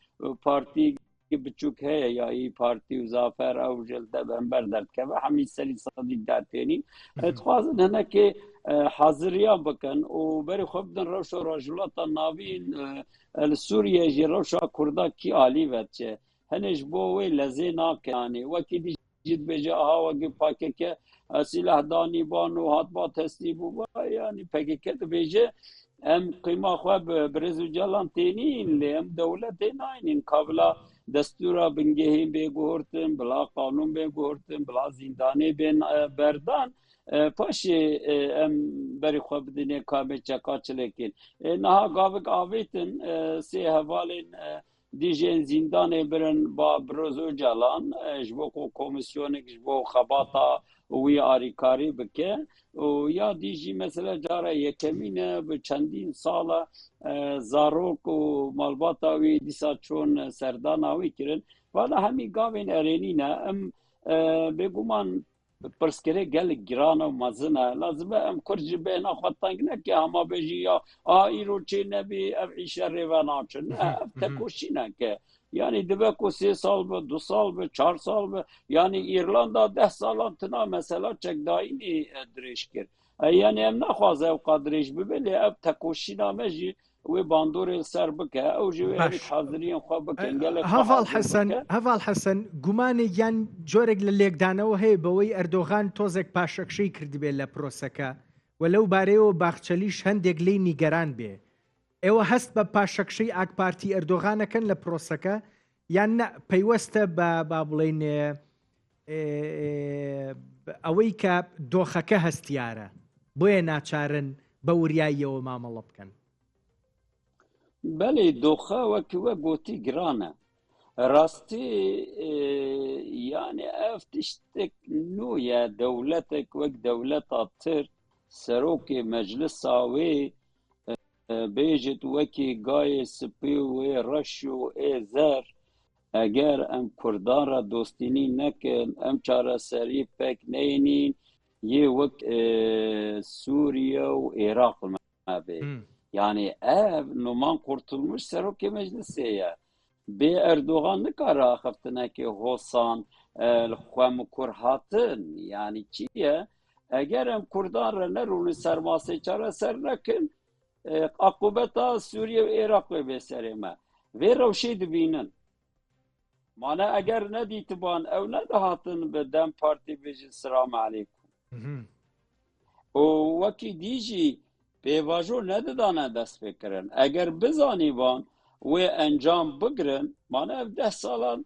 پارتی بچوک هیا یا ای پارتی و زافر او جلده بنبر درد که و همی سری صدیق درتینی تخوازن هنه که حاضریان بکن و بری خوب دن روش و راجولات ناوین سوریه جی روش کرده کی آلی وچه هنش بووی لزه ناکنی وکی دی جد بجه آها وکی پاکه که silah dani banu hat ba teslim bu yani PKK beje em qima xwe brezu calan tênîn lê em dewletê nayînin kabla destura bingehîn bê guhortin bila qanûn bê guhortin bila zindanê bên berdan paşê em berî xwe bidinê kabê çeka çilekên niha gavik avêtin sê hevalên dijên zindanê birin ba brezu calan ji bo ku komisyonek ji bo xebata وی آریکاری بکه و یا دیجی مثلا جاره یکمینه به چندین سال زاروک و مالباتا وی دیسا چون سردان آوی کرن والا همی گاوین ارینینه ام بگومان پرسکره گل گران و مزنه لازمه ام کرجی بینا خطنگ نکه هما بجی یا ایرو چی نبی اف ایشه ریوانا چن اف تکوشی نکه yani demek o 3 sal be 2 sal be 4 sal be yani İrlanda 10 salan tına mesela çek daimi dreşkir yani em naxwaze ev qadreş bibeli ev tekoşina meji ve bandor ser bike ev ji haziriyen xwe bikin gelek هەڤاڵ حەسەن گومانێک یان جۆرێک لە لێکدانەوە هەیە بەوەی ئەردۆغان تۆزێک پاشەکشەی کردبێت لە پرۆسەکە و لەو بارەیەوە باخچەلیش هەندێک لی نیگەران بێ ئێوە هەست بە پاشەکشەی ئاکپارتی ئەردۆغانەکەن لە پرۆسەکە یان پەیوەستە بە با بڵێن ئەوەی کە دۆخەکە هەستیارە بۆیە ناچارن بە وریاییەوە مامەڵە بکەن بەڵێ دۆخە وەکوە گوتی گرانە ڕاستی یانێ ئەف تشتێک نویە دەولەتێک وەک دەولەتا تر سەرۆکێ مەجلسا وێ بێژێت وەکی گایê spî wê reş û ê zer eger em Kurdan re dostînî nekin em çareserî pek neyînîn yê wek Sûriye û Iraq me yani ev Numan Kurtulmuş Serokê Meclisê ye bê Erdogan nikare axiftinekê Hosan li xwe min Kur hatin yani çi ye eger em Kurdan re nerûnî ser masê çareser nekin akubeta Sûriye û Iraq wê bê serê me vê rewşê dibînin mane eger nedîtiban ew nedihatin bi Dem Partî bêjin Selamu aleykum û wekî dî jî pêvajo nedidane destpêkirin eger bizanîban wê encam bigirin mane ev 10 salan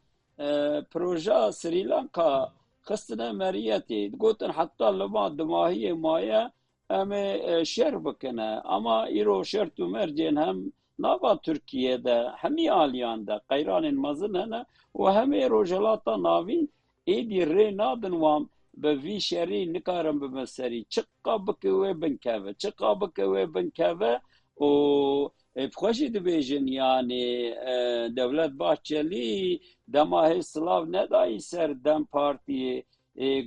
projeya Srî Lanka xistine meriyetê gotin heta li ma dimahiyê maye em ê şer bikine ama îro şert û mercên hem nava Tirkiyeyê de hemî aliyan de qeyranên mezin hene û hemê rojhilata navîn êdî rê nadin wan bi vî şerî nikarin bibin serî çiqa bike wê binkeve çiqa bike wê binkeve û xwe jî dibêjin yani Devlet Bahçelî dema hê silav nedayî ser Dem Partiyê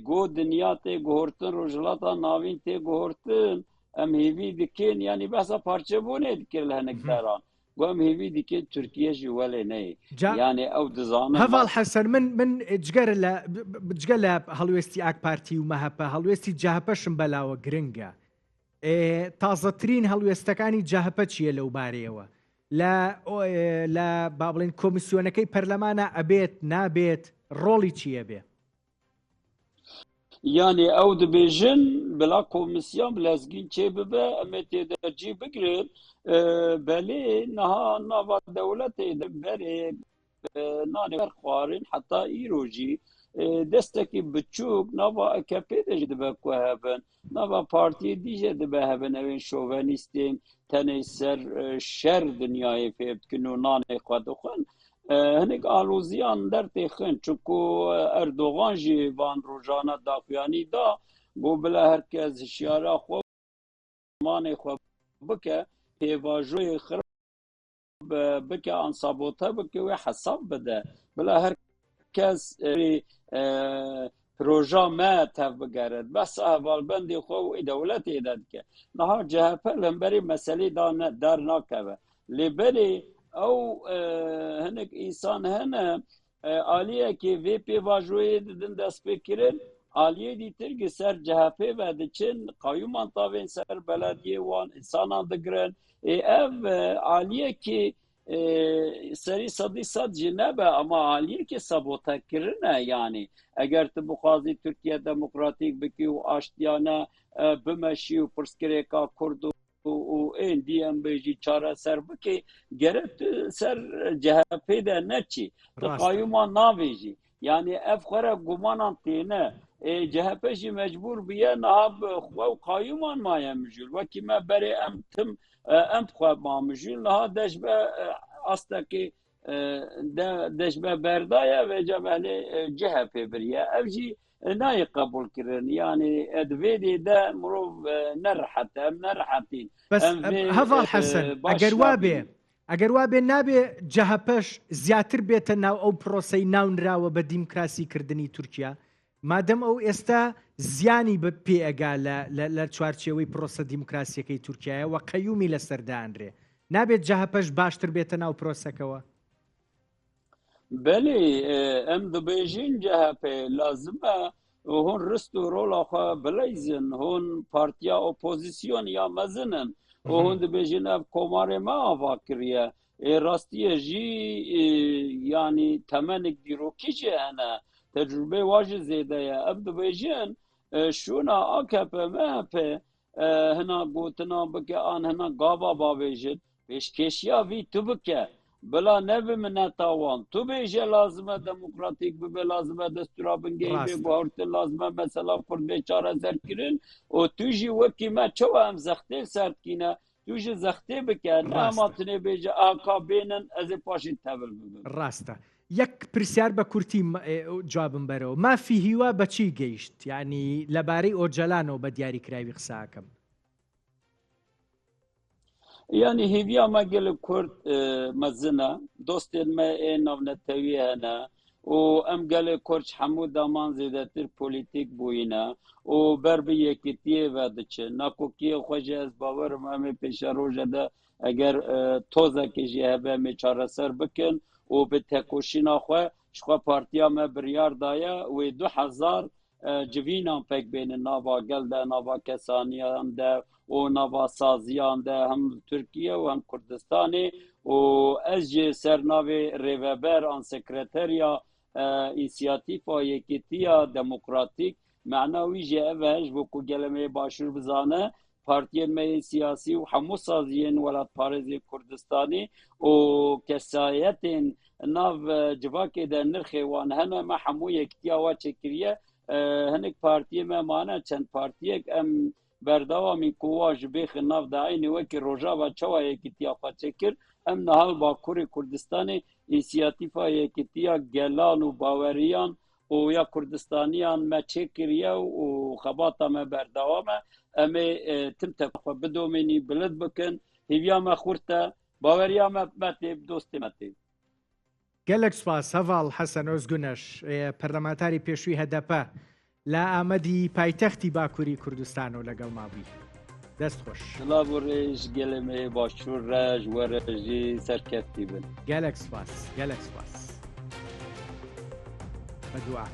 got dinya tê guhortin rojhilata navîn tê guhortin em hêvî dikin yani behsa parçebûnê dikir li hinek deran em hêvî dikin Tirkiye jî welê neyê yani ew dizanin هەڤاڵ حەسەن من جگە لە هەڵوێستی ئاک پارتی و مەهەپە هەڵوێستی جاهپەشم بەلاوە گرنگە تازەترین هەڵوێستەکانی جاهپە چییە لەو بارەیەوە لە با بڵێن کۆمیسیۆنەکەی پەرلەمانە ئەبێت نابێت ڕۆڵی چییە بێ yani ew dibêjin bila komîsyon bilezgîn çê bibe em ê têdercî bigirin belê niha nava dewletê de berê nanê xwarin heta îro jî destekî biçûk nava AKP de jî dibe ku hebin nava partiyê dî jê dibe hebin evên şovenîstên tenê ser şer dinyayê fêr dikin û nanê xwe dixwin hinek alûziyan dertêxin çunku Erdogan jî van rojana daxuyanî da got bila herkes hişyara xwe manê xwe bike pêvajoyê xir bike an sabote bike wê hesab bide bila herkes proja me tev bigerin behsa hevalbendê xwe wê dewletê de dike niha CHP lemberî meselê der nakeve lêberê ew hinek îsan hene aliyekê vê pêvajoyê didin destpêkirin aliyê dîtir gi ser CHP ve diçin qayûman tavên ser belediyê wan însanan digirin ev aliyekê serî sedî sed jî nebe ama aliyekê sabotekirine yani eger tu bixwazî Tirkiye demokratîk bikî û aştiyane bimeşî û pirsgirêka Kurd û ên dî em bêjî çareser bikî gerek tu ser CHP de neçî tu qayûman navêjî yani ev xwe re gumanan têne CHP jî mecbûr biye niha bi xwe û qayûman maye mijûl wekî me berê em tim em xwe ma mijûl niha deşbe astekê deşbe berdaye ve cemelê CHP biriye ev jî nayê qebûl kirin yani divê de mirov nerihet em nerihetîn هەڤاڵ حەسەن ئەگەر وا بێ نابێ جەهەپەش زیاتر بێتە ناو ئەو پرۆسەی ناونراوە بە دیموکراسیکردنی تورکیا مادەم ئەو ئێستا زیانی بە پێ ئەگا لە چوارچێوەی پرۆسە دیموکراسیەکەی تورکایە و قەیومی لەسەردانرێ نابێت جەهەپەش باشتر بێتە ناو پرۆسەکەوە بەێ ئەم دەبێژین CHP لازمە hûn rist û rola xwe bileyzin hûn partiya opozîsyon ya mezinin û hûn dibêjin ev komarê me ava kiriye rastiyê jî yanî temenik dîrokî jî hene tecrübê wa jî zêde ye ev dibêjin şûna AKP MHP hina gotina bike an hina gava bavêjin pêşkêşiya vî tu bike بلا نبی من نتوان تو بیشه لازمه دموکراتیک به لازمه دستورا بنگی به بارت لازمه مثلا کرد بیچاره سر کرن و تو جی وکی ما چو هم زخته سرد کینه تو جی زخته بکن نه ما تنه بیشه آقا بینن از پاشی تبل ببین راسته یک پرسیار با کورتی جوابم برو ما فی هیوا بچی گیشت یعنی لباری اوجلانو با دیاری کرایوی قساکم يعني هيفيا ما قال كرد مزنا دوستين ما نونتوي هنا و ام قال كرد حمود امان زيدتر بوليتيك بوينا و بربي يكتيه ودچ ناكو كي خوجه از باور ما پیش روزه ده اگر توزه که جهبه می چاره سر بکن و به تکوشینا خو شخوا پارتیا ما بریار دایا و 2000 جوینان پک بین ناوا گل ده ناوا کسانیان ده و ناوا سازیان ده هم ترکیه و هم کردستانی و از جه سرناوی ریوبر آن سکرتریا اینسیاتیفا یکیتیا دموکراتیک معناوی جه اوهش بکو گلمه باشور بزانه پارتیین می سیاسی و همو سازیین ولات پارزی کردستانی و کسایتین ناو جواکی در نرخی وان هنه ما همو یکتیا و چکریه هنک پارتی ما مانه چند پارتیک ام بردوامی کواج بیخ ناو داینی وکی روژا و چوا یکتیا خواچکر ام نهال باکور کردستانی اینسیاتیفا یکتیا گلان و باوریان و یا کردستانیان ما چکریه و خباتا ما بردوامه امی تم تفا بدومینی بلد بکن هیویا ما خورتا باوریا ما متیب دوستی متیب گەلێک سپاس هەڤاڵ حەسەن ئۆزگونەش پەرلەمانتاری پێشووی هەدەپە لە ئامەدی پایتەختی باکووری کوردستان و لەگەڵ مابووی دەست خۆش سلااو و ڕێژ گەلێمێ باشوور ڕژ وەرەژی سەرکەفتی بن گەلێک سپاس بە دوعا